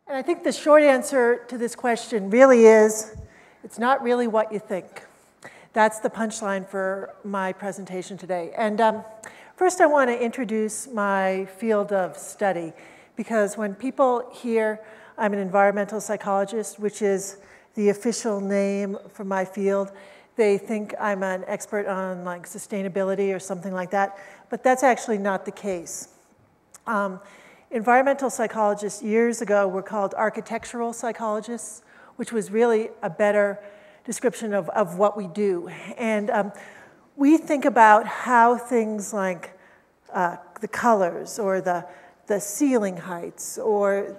And I think the short answer to this question really is, it's not really what you think. That's the punchline for my presentation today. And first I want to introduce my field of study, because when people hear I'm an environmental psychologist, which is the official name for my field, they think I'm an expert on like sustainability or something like that, but that's actually not the case. Environmental psychologists years ago were called architectural psychologists, which was really a better description of what we do. And we think about how things like the colors or the ceiling heights or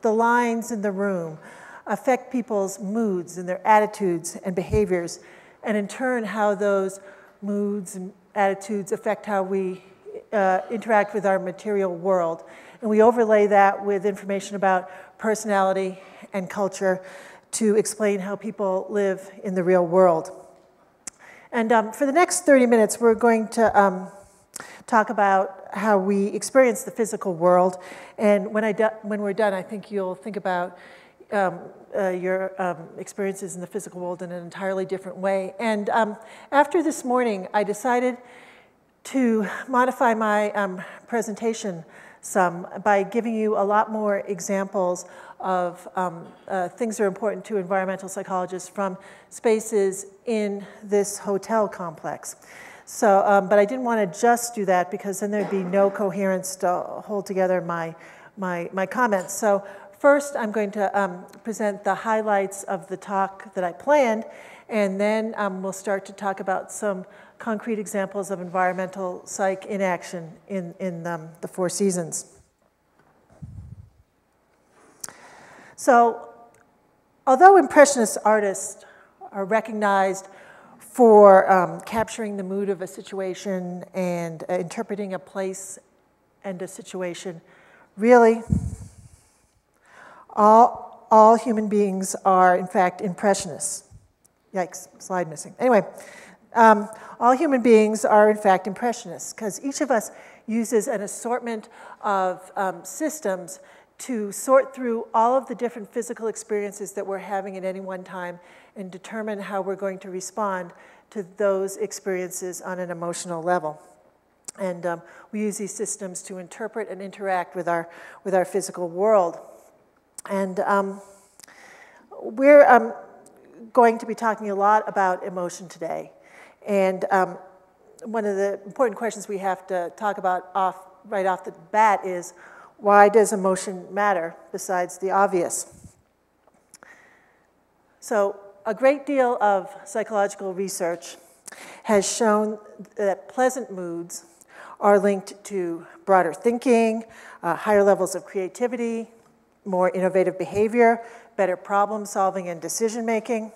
the lines in the room affect people's moods and their attitudes and behaviors, and in turn how those moods and attitudes affect how we interact with our material world. And we overlay that with information about personality and culture to explain how people live in the real world. And for the next 30 minutes, we're going to talk about how we experience the physical world. And when we're done, I think you'll think about your experiences in the physical world in an entirely different way. And after this morning, I decided to modify my presentation some by giving you a lot more examples of things that are important to environmental psychologists from spaces in this hotel complex. So, but I didn't want to just do that because then there'd be no coherence to hold together my comments. So first I'm going to present the highlights of the talk that I planned, and then we'll start to talk about some concrete examples of environmental psych in action in the Four Seasons. So, although Impressionist artists are recognized for capturing the mood of a situation and interpreting a place and a situation, really, all human beings are, in fact, Impressionists. Yikes, slide missing. Anyway, all human beings are, in fact, Impressionists, because each of us uses an assortment of systems to sort through all of the different physical experiences that we're having at any one time and determine how we're going to respond to those experiences on an emotional level. And we use these systems to interpret and interact with our physical world. And we're going to be talking a lot about emotion today. And one of the important questions we have to talk about right off the bat is, why does emotion matter besides the obvious? So a great deal of psychological research has shown that pleasant moods are linked to broader thinking, higher levels of creativity, more innovative behavior, better problem solving and decision making.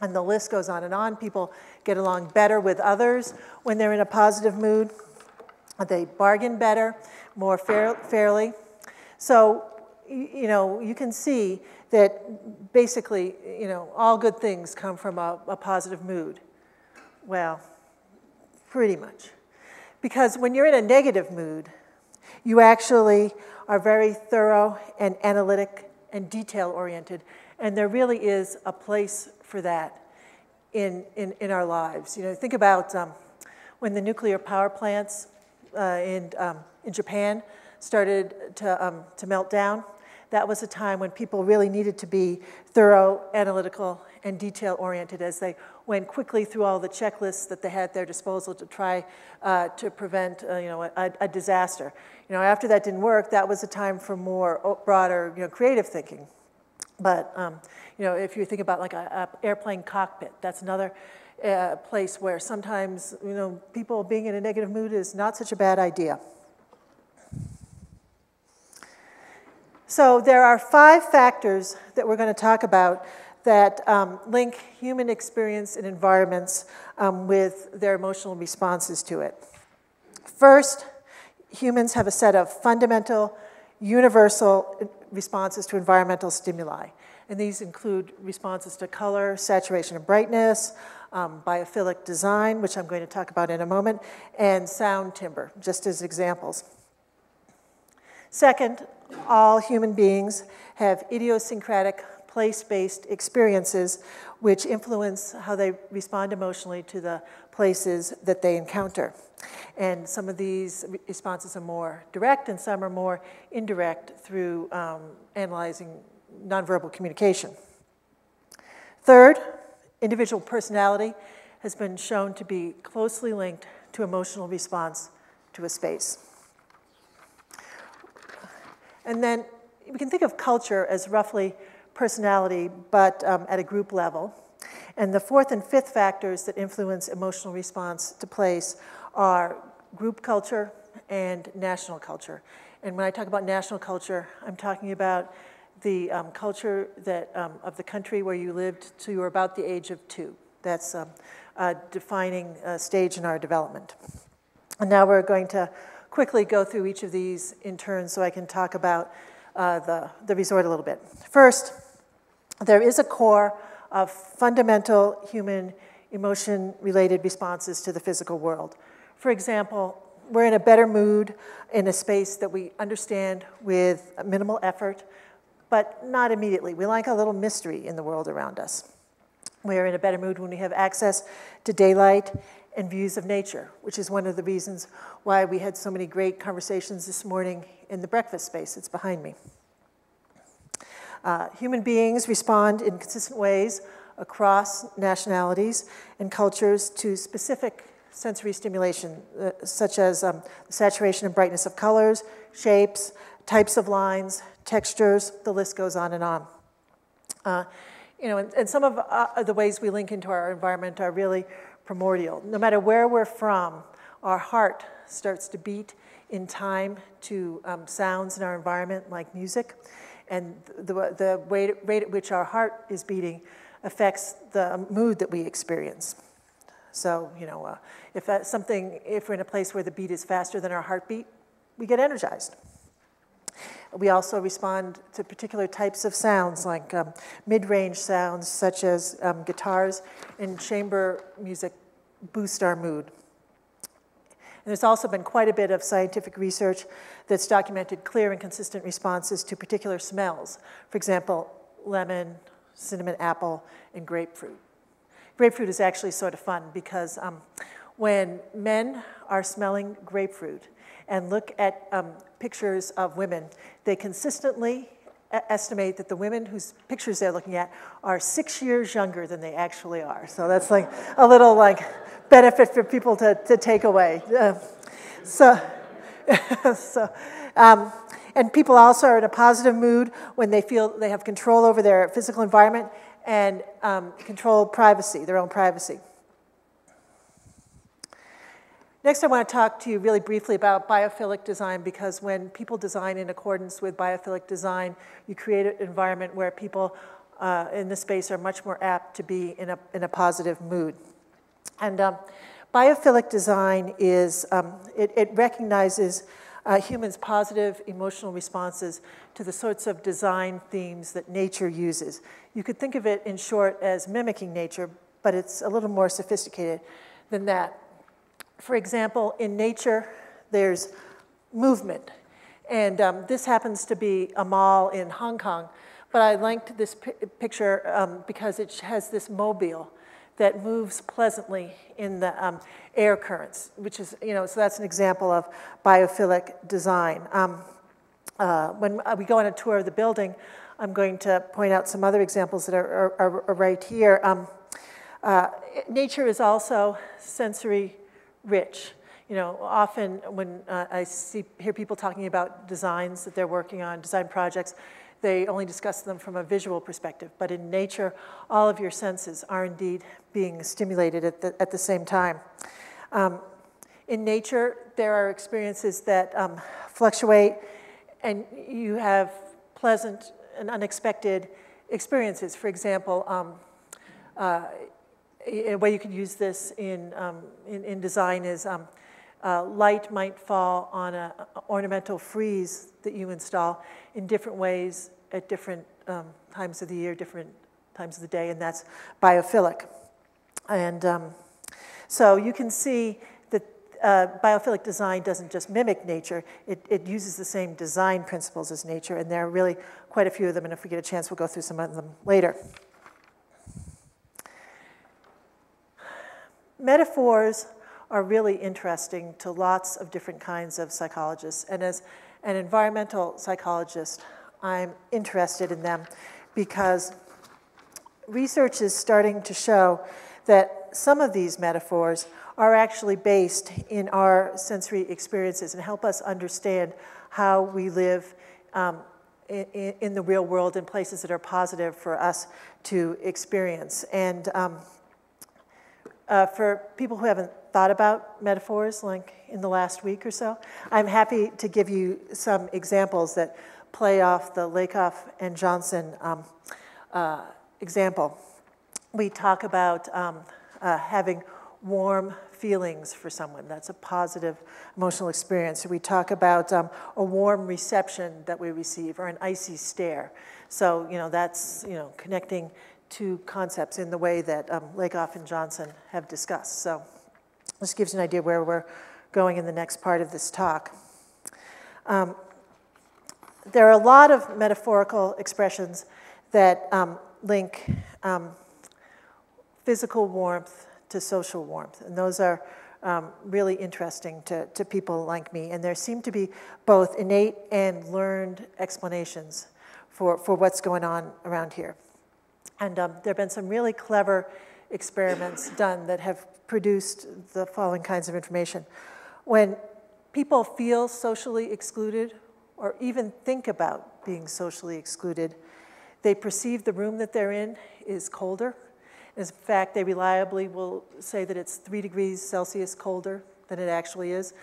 And the list goes on and on. People get along better with others when they're in a positive mood. They bargain better, more fairly. So, you can see that basically, all good things come from a positive mood. Well, pretty much. Because when you're in a negative mood, you actually are very thorough and analytic and detail-oriented, and there really is a place for that in our lives. Think about when the nuclear power plants in Japan started to melt down. That was a time when people really needed to be thorough, analytical, and detail-oriented as they went quickly through all the checklists that they had at their disposal to try to prevent a disaster. After that didn't work, that was a time for more broader creative thinking. But if you think about like an airplane cockpit, that's another place where sometimes people being in a negative mood is not such a bad idea. So there are 5 factors that we're going to talk about that link human experience in environments with their emotional responses to it. First, humans have a set of fundamental, universal responses to environmental stimuli. And these include responses to color, saturation and brightness, biophilic design, which I'm going to talk about in a moment, and sound timbre, just as examples. Second, all human beings have idiosyncratic place-based experiences which influence how they respond emotionally to the places that they encounter. And some of these responses are more direct and some are more indirect through analyzing nonverbal communication. Third, individual personality has been shown to be closely linked to emotional response to a space. And then we can think of culture as roughly personality, but at a group level. And the fourth and fifth factors that influence emotional response to place are group culture and national culture. And when I talk about national culture, I'm talking about the culture that, of the country where you lived till you were about the age of 2. That's a defining stage in our development. And now we're going to quickly go through each of these in turn so I can talk about the resort a little bit. First, there is a core of fundamental human emotion-related responses to the physical world. For example, we're in a better mood in a space that we understand with minimal effort, but not immediately. We like a little mystery in the world around us. We're in a better mood when we have access to daylight and views of nature, which is one of the reasons why we had so many great conversations this morning in the breakfast space that's behind me. Human beings respond in consistent ways across nationalities and cultures to specific sensory stimulation, such as the saturation and brightness of colors, shapes, types of lines, textures, the list goes on and on. And some of the ways we link into our environment are really primordial. No matter where we're from, our heart starts to beat in time to sounds in our environment, like music. And the rate at which our heart is beating affects the mood that we experience. So, if we're in a place where the beat is faster than our heartbeat, we get energized. We also respond to particular types of sounds, like mid-range sounds, such as guitars and chamber music boost our mood. And there's also been quite a bit of scientific research that's documented clear and consistent responses to particular smells. For example, lemon, cinnamon apple, and grapefruit. Grapefruit is actually sort of fun because when men are smelling grapefruit and look at pictures of women, they consistently estimate that the women whose pictures they're looking at are 6 years younger than they actually are. So that's like a little benefit for people to take away. And people also are in a positive mood when they feel they have control over their physical environment and control privacy, their own privacy. Next, I want to talk to you really briefly about biophilic design, because when people design in accordance with biophilic design, you create an environment where people in the space are much more apt to be in a positive mood. And biophilic design is, it recognizes humans' positive emotional responses to the sorts of design themes that nature uses. You could think of it, in short, as mimicking nature, but it's a little more sophisticated than that. For example, in nature, there's movement. And this happens to be a mall in Hong Kong, but I liked this picture because it has this mobile that moves pleasantly in the air currents, which is, so that's an example of biophilic design. When we go on a tour of the building, I'm going to point out some other examples that are right here. Nature is also sensory rich. Often when I hear people talking about designs that they're working on, design projects, they only discuss them from a visual perspective. But in nature, all of your senses are indeed being stimulated at the same time. In nature, there are experiences that fluctuate, and you have pleasant and unexpected experiences. For example, a way you could use this in design is light might fall on an ornamental frieze that you install in different ways at different times of the year, different times of the day, and that's biophilic. And so you can see that biophilic design doesn't just mimic nature, it uses the same design principles as nature, and there are really quite a few of them, and if we get a chance, we'll go through some of them later. Metaphors are really interesting to lots of different kinds of psychologists, and as an environmental psychologist, I'm interested in them because research is starting to show that some of these metaphors are actually based in our sensory experiences and help us understand how we live in the real world in places that are positive for us to experience. And for people who haven't thought about metaphors like in the last week or so, I'm happy to give you some examples that play off the Lakoff and Johnson example. We talk about having warm feelings for someone. That's a positive emotional experience. We talk about a warm reception that we receive or an icy stare. So, that's, connecting two concepts in the way that Lakoff and Johnson have discussed. So this gives you an idea where we're going in the next part of this talk. There are a lot of metaphorical expressions that link physical warmth to social warmth, and those are really interesting to people like me, and there seem to be both innate and learned explanations for what's going on around here. And there have been some really clever experiments done that have produced the following kinds of information. When people feel socially excluded or even think about being socially excluded, they perceive the room that they're in is colder. In fact, they reliably will say that it's 3 degrees Celsius colder than it actually is.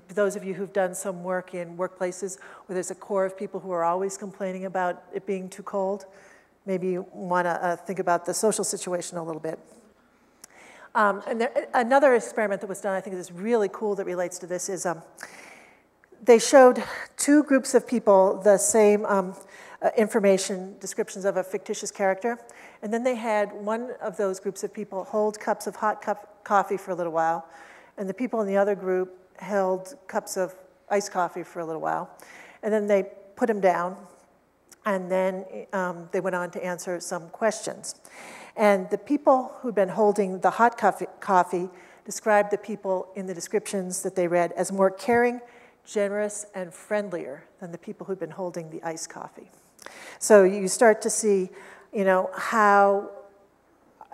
Those of you who've done some work in workplaces where there's a core of people who are always complaining about it being too cold, maybe you want to think about the social situation a little bit. And another experiment that was done, I think is really cool that relates to this, is they showed two groups of people the same information, descriptions of a fictitious character, and then they had one of those groups of people hold cups of hot coffee for a little while, and the people in the other group held cups of iced coffee for a little while, and then they put them down, and then they went on to answer some questions. And the people who'd been holding the hot coffee described the people in the descriptions that they read as more caring, generous, and friendlier than the people who'd been holding the iced coffee. So you start to see, how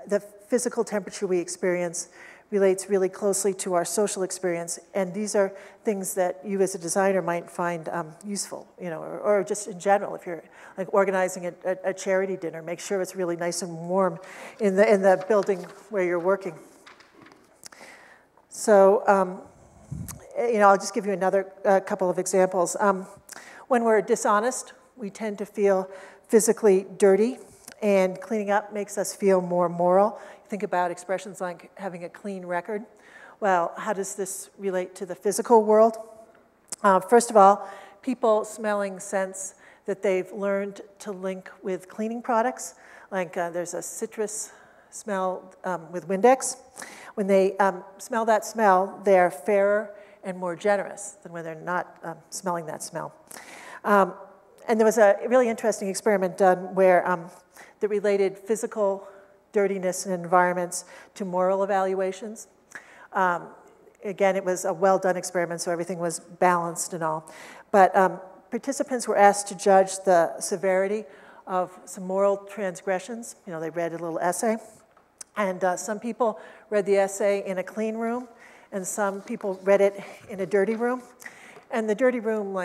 the physical temperature we experience relates really closely to our social experience, and these are things that you as a designer might find useful, or just in general, if you're like organizing a charity dinner, make sure it's really nice and warm in the building where you're working. So, I'll just give you another couple of examples. When we're dishonest, we tend to feel physically dirty, and cleaning up makes us feel more moral. Think about expressions like having a clean record. Well, how does this relate to the physical world? First of all, people smelling scents that they've learned to link with cleaning products. Like there's a citrus smell with Windex. When they smell that smell, they're fairer and more generous than when they're not smelling that smell. And there was a really interesting experiment done where that related physical dirtiness in environments to moral evaluations. Again, it was a well-done experiment, so everything was balanced and all. But participants were asked to judge the severity of some moral transgressions. They read a little essay. And some people read the essay in a clean room, and some people read it in a dirty room. And the dirty room,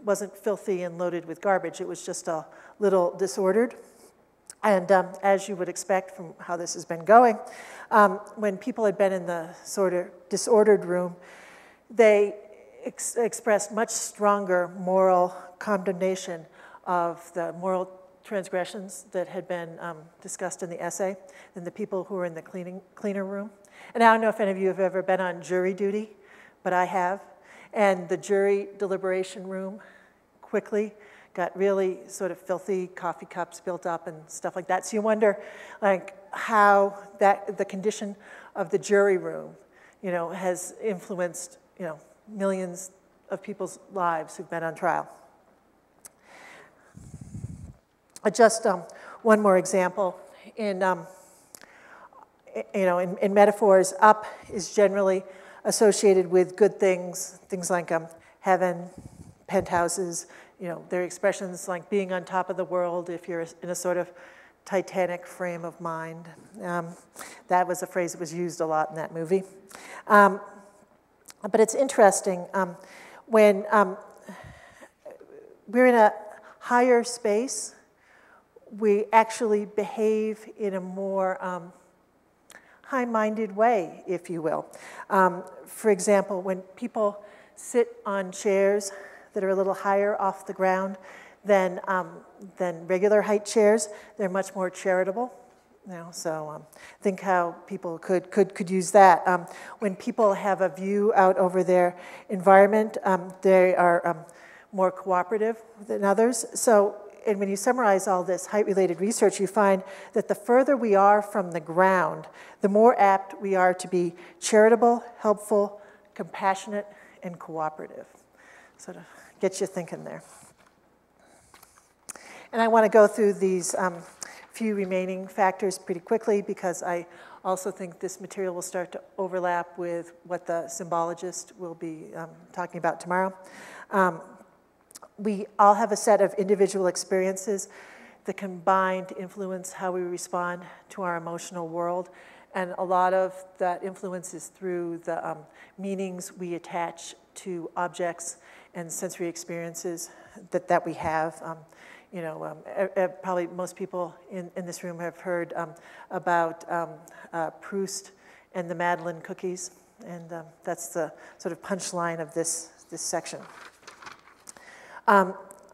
wasn't filthy and loaded with garbage. It was just a little disordered. And as you would expect from how this has been going, when people had been in the sort of disordered room, they expressed much stronger moral condemnation of the moral transgressions that had been discussed in the essay than the people who were in the cleaner room. And I don't know if any of you have ever been on jury duty, but I have. And the jury deliberation room quickly got really sort of filthy, coffee cups built up and stuff like that. So you wonder how the condition of the jury room has influenced, millions of people's lives who've been on trial. Just one more example. In metaphors, up is generally associated with good things like heaven, penthouses. There are expressions like being on top of the world if you're in a sort of Titanic frame of mind. That was a phrase that was used a lot in that movie. But it's interesting, when we're in a higher space, we actually behave in a more high-minded way, if you will. For example, when people sit on chairs that are a little higher off the ground than regular height chairs, they're much more charitable. So think how people could use that. When people have a view out over their environment, they are more cooperative than others. So, and when you summarize all this height-related research, you find that the further we are from the ground, the more apt we are to be charitable, helpful, compassionate, and cooperative. Sort of gets you thinking there. And I want to go through these few remaining factors pretty quickly because I also think this material will start to overlap with what the symbologist will be talking about tomorrow. We all have a set of individual experiences that combine to influence how we respond to our emotional world. And a lot of that influence is through the meanings we attach to objects and sensory experiences that we have. Probably most people in this room have heard about Proust and the Madeleine cookies. And that's the sort of punchline of this section.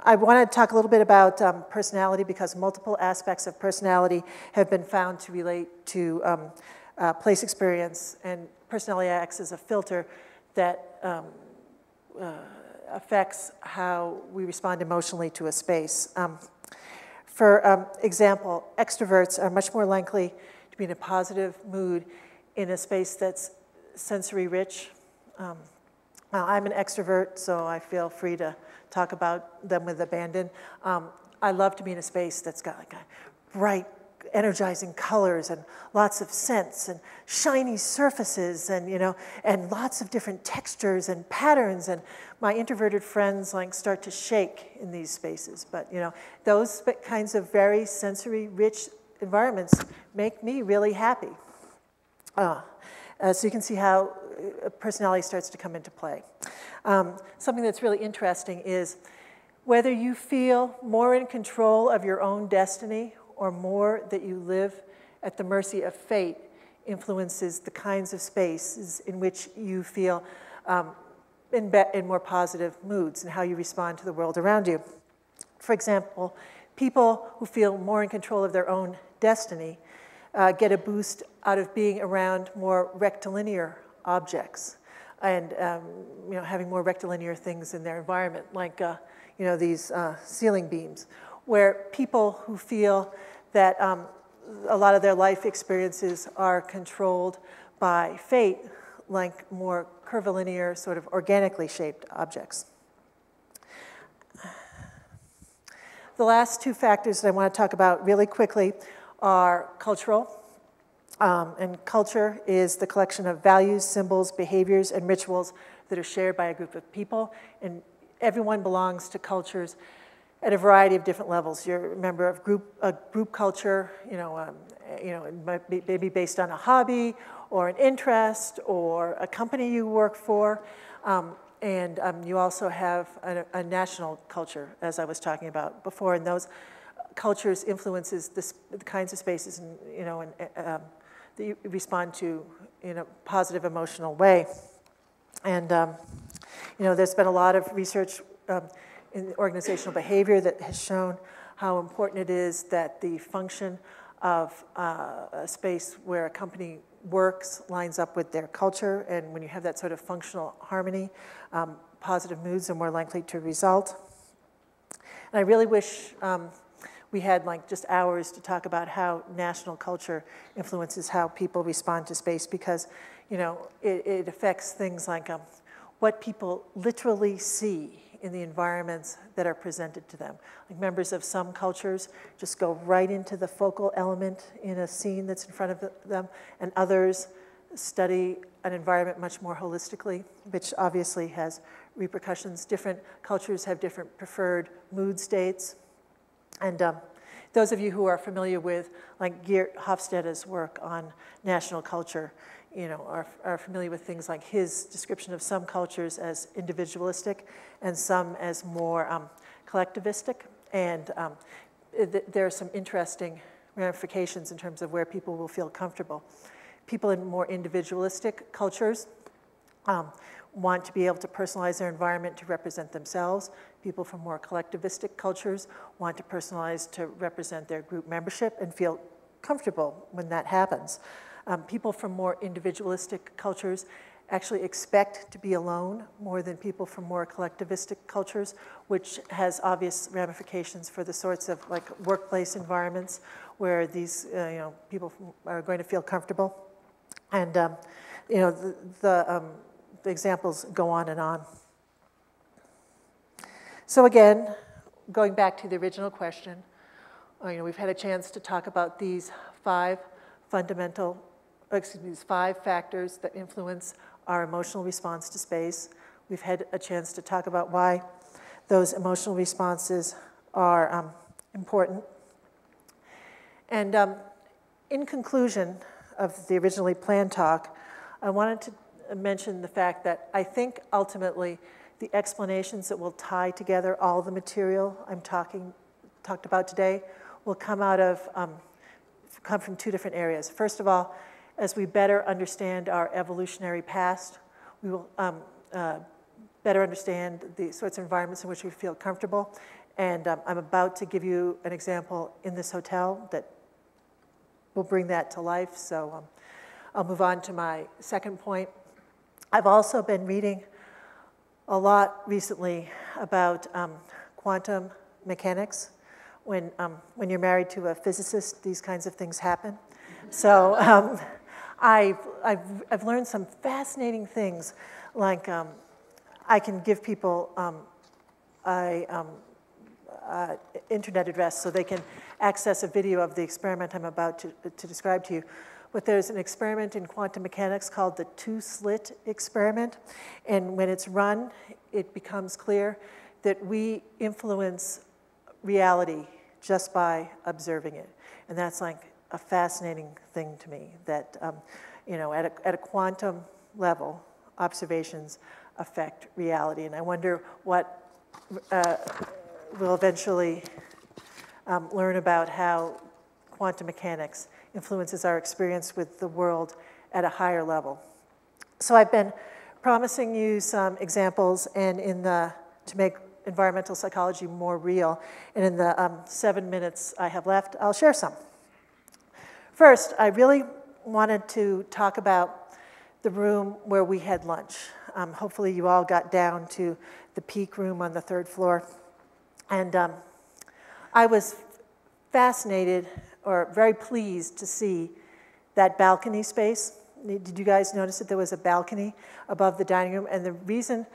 I want to talk a little bit about personality because multiple aspects of personality have been found to relate to place experience, and personality acts as a filter that affects how we respond emotionally to a space. For example, extroverts are much more likely to be in a positive mood in a space that's sensory rich. I'm an extrovert, so I feel free to talk about them with abandon. I love to be in a space that's got like bright, energizing colors and lots of scents and shiny surfaces and and lots of different textures and patterns. And my introverted friends start to shake in these spaces. But those kinds of very sensory-rich environments make me really happy. So you can see how personality starts to come into play. Something that's really interesting is whether you feel more in control of your own destiny or more that you live at the mercy of fate influences the kinds of spaces in which you feel in more positive moods and how you respond to the world around you. For example, people who feel more in control of their own destiny get a boost out of being around more rectilinear objects and having more rectilinear things in their environment, like these ceiling beams, where people who feel that a lot of their life experiences are controlled by fate, like more curvilinear, sort of organically shaped objects. The last two factors that I want to talk about really quickly are cultural. And culture is the collection of values, symbols, behaviors, and rituals that are shared by a group of people. And everyone belongs to cultures at a variety of different levels. You're a member of a group culture, it might be maybe based on a hobby or an interest or a company you work for. And you also have a national culture, as I was talking about before. And those cultures influences the kinds of spaces that you respond to in a positive emotional way. And there's been a lot of research in organizational behavior that has shown how important it is that the function of a space where a company works lines up with their culture. And when you have that sort of functional harmony, positive moods are more likely to result. And I really wish we had just hours to talk about how national culture influences how people respond to space, because it affects things like what people literally see in the environments that are presented to them. Like members of some cultures just go right into the focal element in a scene that's in front of them, and others study an environment much more holistically, which obviously has repercussions. Different cultures have different preferred mood states. And those of you who are familiar with like Geert Hofstede's work on national culture, are familiar with things like his description of some cultures as individualistic and some as more collectivistic. And there are some interesting ramifications in terms of where people will feel comfortable. People in more individualistic cultures want to be able to personalize their environment to represent themselves. People from more collectivistic cultures want to personalize to represent their group membership and feel comfortable when that happens. People from more individualistic cultures actually expect to be alone more than people from more collectivistic cultures, which has obvious ramifications for the sorts of like workplace environments where these people are going to feel comfortable. And the examples go on and on. So again, going back to the original question, we've had a chance to talk about these five factors that influence our emotional response to space. We've had a chance to talk about why those emotional responses are important. And in conclusion of the originally planned talk, I wanted to mention the fact that I think ultimately the explanations that will tie together all the material I'm talked about today will come from two different areas. First of all, as we better understand our evolutionary past, we will better understand the sorts of environments in which we feel comfortable. And I'm about to give you an example in this hotel that will bring that to life. So I'll move on to my second point. I've also been reading a lot recently about quantum mechanics. When you're married to a physicist, these kinds of things happen. So I've learned some fascinating things, like I can give people internet address so they can access a video of the experiment I'm about to describe to you. But there's an experiment in quantum mechanics called the two-slit experiment. And when it's run, it becomes clear that we influence reality just by observing it. And that's like a fascinating thing to me, that at a quantum level, observations affect reality. And I wonder what we'll eventually learn about how quantum mechanics influences our experience with the world at a higher level. So I've been promising you some examples, and to make environmental psychology more real, and in the 7 minutes I have left, I'll share some. First, I really wanted to talk about the room where we had lunch. Hopefully you all got down to the peak room on the 3rd floor. And I was fascinated, or very pleased to see that balcony space. Did you guys notice that there was a balcony above the dining room? And the reason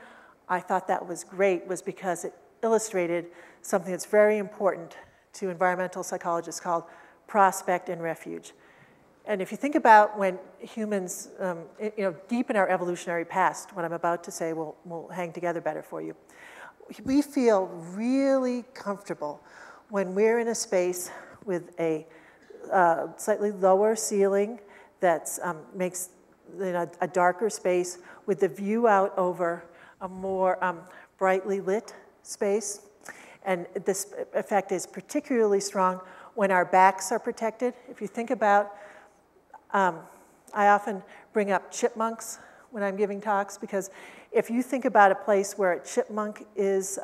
I thought that was great was because it illustrated something that's very important to environmental psychologists called prospect and refuge. And if you think about when humans, deep in our evolutionary past, what I'm about to say will hang together better for you. We feel really comfortable when we're in a space with a slightly lower ceiling that makes a darker space with the view out over a more brightly lit space. And this effect is particularly strong when our backs are protected. If you think about, I often bring up chipmunks when I'm giving talks, because if you think about a place where a chipmunk is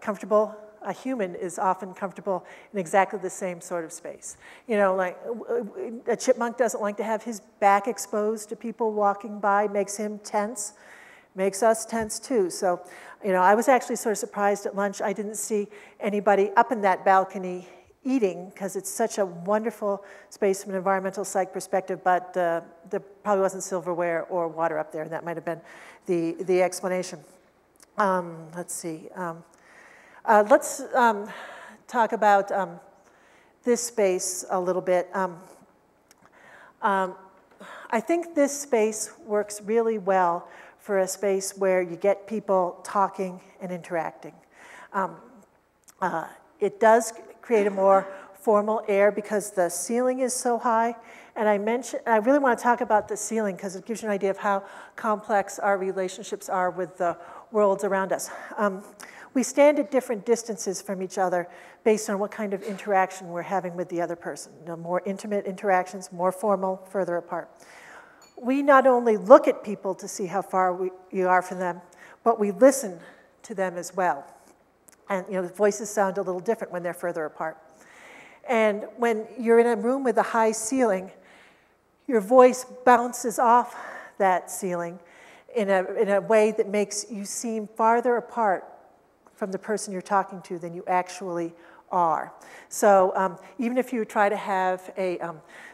comfortable, a human is often comfortable in exactly the same sort of space. Like a chipmunk doesn't like to have his back exposed to people walking by, makes him tense, makes us tense too. So, I was actually sort of surprised at lunch. I didn't see anybody up in that balcony eating, because it's such a wonderful space from an environmental psych perspective, but there probably wasn't silverware or water up there, and that might have been the explanation. Let's see. Let's talk about this space a little bit. I think this space works really well for a space where you get people talking and interacting. It does create a more formal air because the ceiling is so high. And I really want to talk about the ceiling because it gives you an idea of how complex our relationships are with the worlds around us. We stand at different distances from each other based on what kind of interaction we're having with the other person. You know, more intimate interactions, more formal, further apart. We not only look at people to see how far you are from them, but we listen to them as well. And the voices sound a little different when they're further apart. And when you're in a room with a high ceiling, your voice bounces off that ceiling in a way that makes you seem farther apart from the person you're talking to than you actually are. So even if you try to have a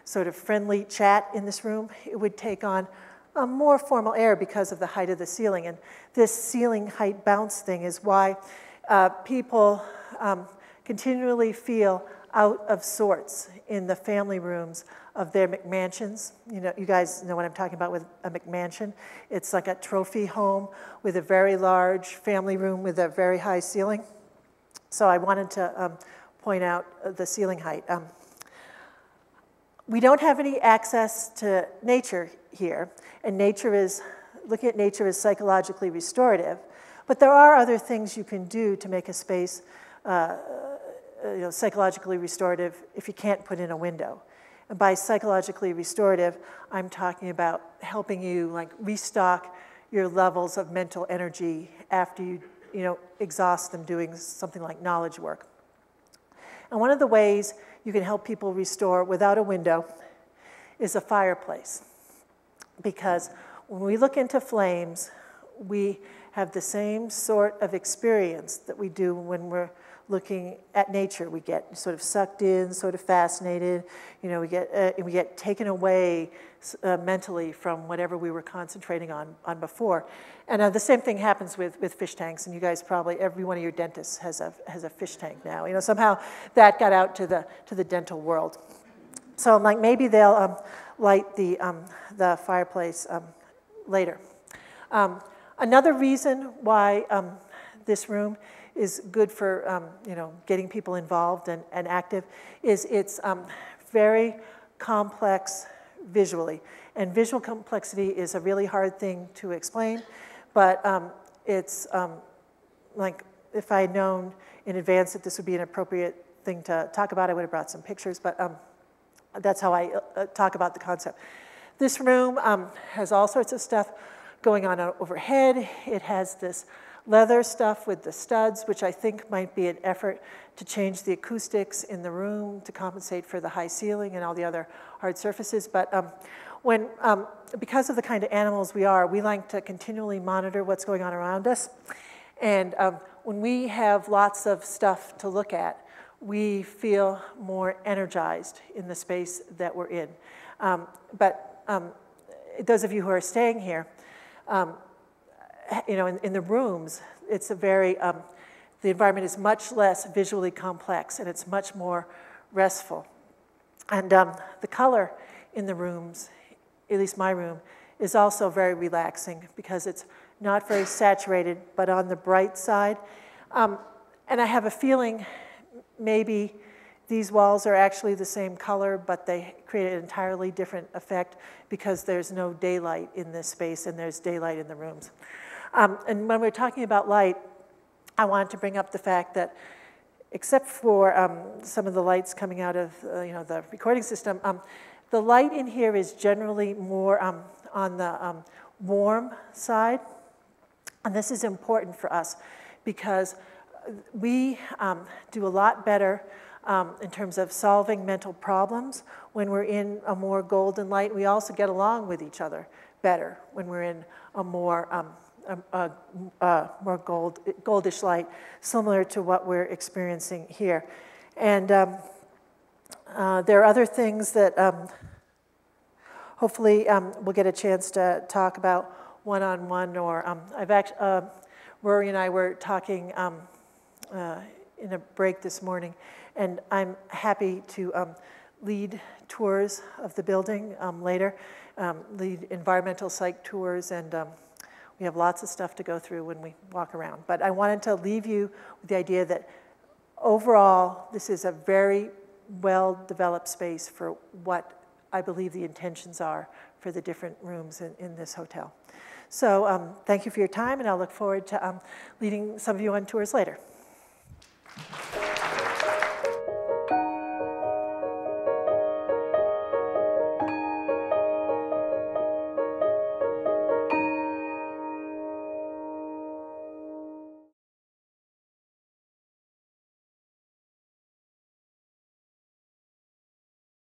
sort of friendly chat in this room, it would take on a more formal air because of the height of the ceiling. And this ceiling height bounce thing is why people continually feel out of sorts in the family rooms of their McMansions. You guys know what I'm talking about with a McMansion. It's like a trophy home with a very large family room with a very high ceiling. So I wanted to point out the ceiling height. We don't have any access to nature here, and looking at nature is psychologically restorative. But there are other things you can do to make a space psychologically restorative if you can't put in a window. And by psychologically restorative, I'm talking about helping you restock your levels of mental energy after you exhaust them doing something like knowledge work. And one of the ways you can help people restore without a window is a fireplace. Because when we look into flames, we have the same sort of experience that we do when we're looking at nature. We get sort of sucked in, sort of fascinated. We get taken away mentally from whatever we were concentrating on before. And the same thing happens with fish tanks. And you guys probably, every one of your dentists has a fish tank now. Somehow that got out to the dental world. So maybe they'll light the fireplace later. Another reason why this room is good for getting people involved and active is it's very complex visually. And visual complexity is a really hard thing to explain, but it's if I had known in advance that this would be an appropriate thing to talk about, I would have brought some pictures, but that's how I talk about the concept. This room has all sorts of stuff going on overhead. It has this leather stuff with the studs, which I think might be an effort to change the acoustics in the room to compensate for the high ceiling and all the other hard surfaces. But because of the kind of animals we are, we like to continually monitor what's going on around us. And when we have lots of stuff to look at, we feel more energized in the space that we're in. But those of you who are staying here, in the rooms, it's a very, the environment is much less visually complex and it's much more restful. And the color in the rooms, at least my room, is also very relaxing because it's not very saturated, but on the bright side. And I have a feeling maybe these walls are actually the same color, but they create an entirely different effect because there's no daylight in this space and there's daylight in the rooms. And when we're talking about light, I wanted to bring up the fact that except for some of the lights coming out of the recording system, the light in here is generally more on the warm side. And this is important for us because we do a lot better in terms of solving mental problems when we're in a more golden light. We also get along with each other better when we're in a more goldish light, similar to what we're experiencing here. And There are other things that hopefully we'll get a chance to talk about one-on-one, or I've actually, Rory and I were talking in a break this morning, and I'm happy to lead tours of the building later, lead environmental site tours, and we have lots of stuff to go through when we walk around. But I wanted to leave you with the idea that overall, this is a very well-developed space for what I believe the intentions are for the different rooms in this hotel. So thank you for your time, and I'll look forward to leading some of you on tours later.